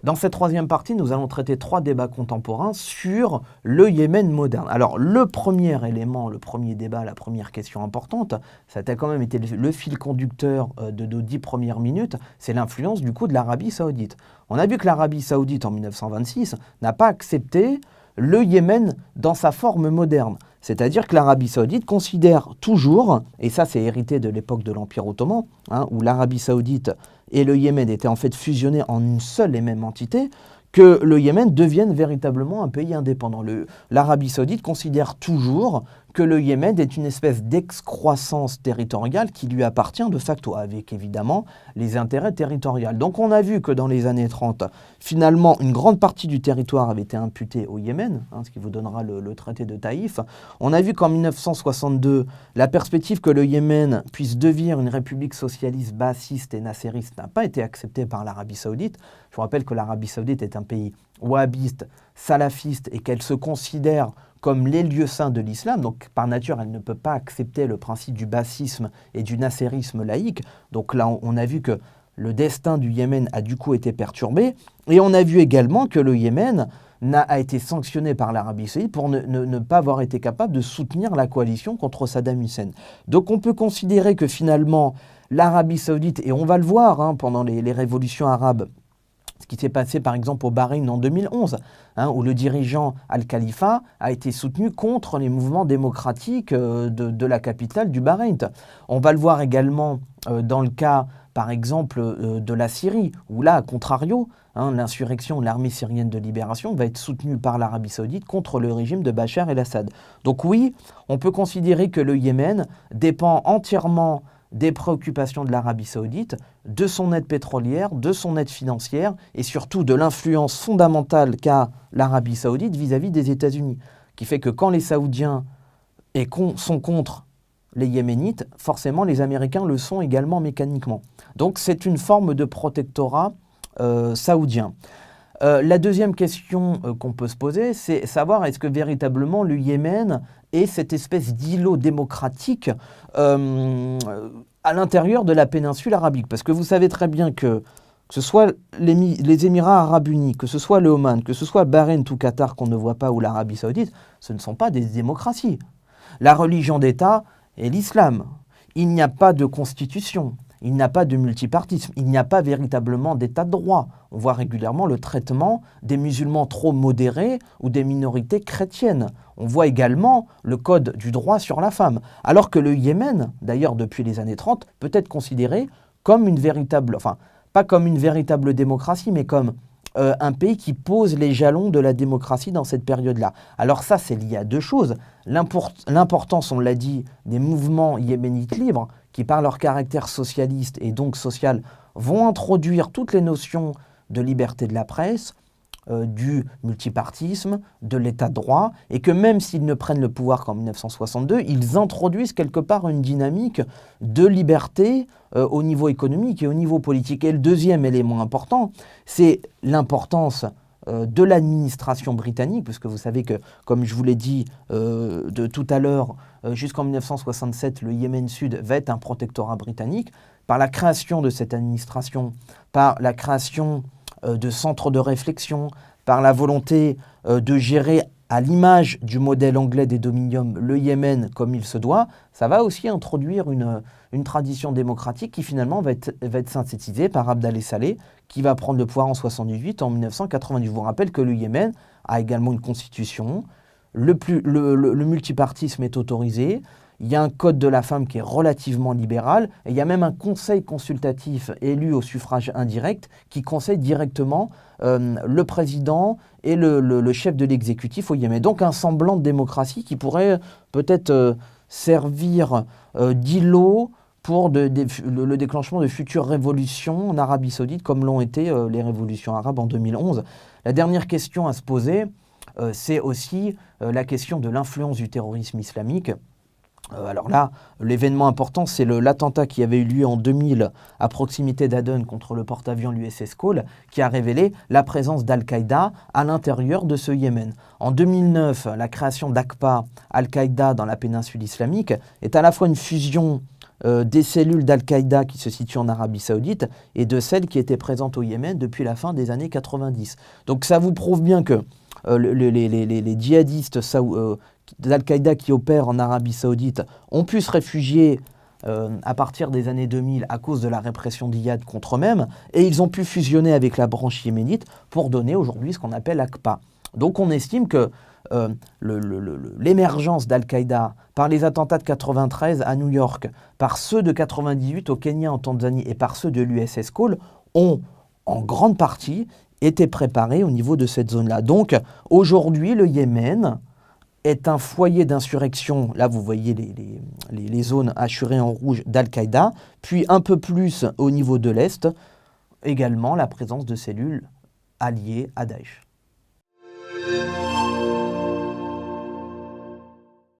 Dans cette troisième partie, nous allons traiter 3 débats contemporains sur le Yémen moderne. Alors, le premier élément, le premier débat, la première question importante, ça a quand même été le fil conducteur de nos 10 premières minutes, c'est l'influence du coup de l'Arabie Saoudite. On a vu que l'Arabie Saoudite, en 1926, n'a pas accepté le Yémen dans sa forme moderne. C'est-à-dire que l'Arabie Saoudite considère toujours, et ça c'est hérité de l'époque de l'Empire ottoman, où l'Arabie Saoudite et le Yémen étaient en fait fusionnés en une seule et même entité, que le Yémen devienne véritablement un pays indépendant. L'Arabie Saoudite considère toujours que le Yémen est une espèce d'excroissance territoriale qui lui appartient de facto, avec évidemment les intérêts territoriaux. Donc on a vu que dans les années 30, finalement, une grande partie du territoire avait été imputée au Yémen, ce qui vous donnera le traité de Taïf. On a vu qu'en 1962, la perspective que le Yémen puisse devenir une république socialiste, bassiste et nassériste n'a pas été acceptée par l'Arabie Saoudite. Je vous rappelle que l'Arabie Saoudite est un pays wahhabiste, salafiste et qu'elle se considère comme les lieux saints de l'islam. Donc par nature, elle ne peut pas accepter le principe du bassisme et du nassérisme laïque. Donc là, on a vu que le destin du Yémen a du coup été perturbé. Et on a vu également que le Yémen a été sanctionné par l'Arabie Saoudite pour ne pas avoir été capable de soutenir la coalition contre Saddam Hussein. Donc on peut considérer que finalement, l'Arabie Saoudite, et on va le voir pendant les révolutions arabes, ce qui s'est passé par exemple au Bahreïn en 2011, où le dirigeant Al-Khalifa a été soutenu contre les mouvements démocratiques de la capitale du Bahreïn. On va le voir également dans le cas par exemple de la Syrie, où là, à contrario, l'insurrection de l'armée syrienne de libération va être soutenue par l'Arabie Saoudite contre le régime de Bachar el-Assad. Donc oui, on peut considérer que le Yémen dépend entièrement des préoccupations de l'Arabie Saoudite, de son aide pétrolière, de son aide financière et surtout de l'influence fondamentale qu'a l'Arabie Saoudite vis-à-vis des États-Unis, qui fait que quand les Saoudiens sont contre les Yéménites, forcément les Américains le sont également mécaniquement. Donc c'est une forme de protectorat saoudien. La deuxième question qu'on peut se poser, c'est savoir est-ce que véritablement le Yémen est cette espèce d'îlot démocratique à l'intérieur de la péninsule arabique. Parce que vous savez très bien que ce soit les Émirats arabes unis, que ce soit le Oman, que ce soit Bahreïn ou Qatar qu'on ne voit pas, ou l'Arabie saoudite, ce ne sont pas des démocraties. La religion d'État est l'islam. Il n'y a pas de constitution. Il n'y a pas de multipartisme, il n'y a pas véritablement d'état de droit. On voit régulièrement le traitement des musulmans trop modérés ou des minorités chrétiennes. On voit également le code du droit sur la femme. Alors que le Yémen, d'ailleurs depuis les années 30, peut être considéré comme une véritable, enfin pas comme une véritable démocratie, mais comme un pays qui pose les jalons de la démocratie dans cette période-là. Alors ça, c'est lié à 2 choses. L'importance, on l'a dit, des mouvements yéménites libres, qui par leur caractère socialiste et donc social, vont introduire toutes les notions de liberté de la presse, du multipartisme, de l'état de droit, et que même s'ils ne prennent le pouvoir qu'en 1962, ils introduisent quelque part une dynamique de liberté au niveau économique et au niveau politique. Et le deuxième élément important, c'est l'importance de l'administration britannique, parce que vous savez que, comme je vous l'ai dit de tout à l'heure, jusqu'en 1967, le Yémen Sud va être un protectorat britannique. Par la création de cette administration, par la création de centres de réflexion, par la volonté de gérer à l'image du modèle anglais des dominiums le Yémen comme il se doit, ça va aussi introduire une tradition démocratique qui finalement va être synthétisée par Abd Saleh, qui va prendre le pouvoir en 1978, en 1990. Je vous rappelle que le Yémen a également une constitution, le multipartisme est autorisé, il y a un code de la femme qui est relativement libéral, et il y a même un conseil consultatif élu au suffrage indirect qui conseille directement le président et le chef de l'exécutif au Yémen. Donc un semblant de démocratie qui pourrait peut-être servir d'îlot pour le déclenchement de futures révolutions en Arabie Saoudite, comme l'ont été les révolutions arabes en 2011. La dernière question à se poser, c'est aussi la question de l'influence du terrorisme islamique. Alors là, l'événement important, c'est l'attentat qui avait eu lieu en 2000 à proximité d'Aden contre le porte-avions l'USS Cole, qui a révélé la présence d'Al-Qaïda à l'intérieur de ce Yémen. En 2009, la création d'AQPA, Al-Qaïda dans la péninsule islamique, est à la fois une fusion des cellules d'Al-Qaïda qui se situent en Arabie Saoudite et de celles qui étaient présentes au Yémen depuis la fin des années 90. Donc ça vous prouve bien que les djihadistes d'Al-Qaïda qui opèrent en Arabie Saoudite ont pu se réfugier à partir des années 2000 à cause de la répression d'Iyad contre eux-mêmes, et ils ont pu fusionner avec la branche yéménite pour donner aujourd'hui ce qu'on appelle AQPA. Donc on estime que l'émergence d'Al-Qaïda par les attentats de 93 à New York, par ceux de 98 au Kenya, en Tanzanie, et par ceux de l'USS Cole ont en grande partie été préparés au niveau de cette zone-là. Donc aujourd'hui, le Yémen est un foyer d'insurrection, là vous voyez les zones hachurées en rouge d'Al-Qaïda, puis un peu plus au niveau de l'Est, également la présence de cellules alliées à Daesh.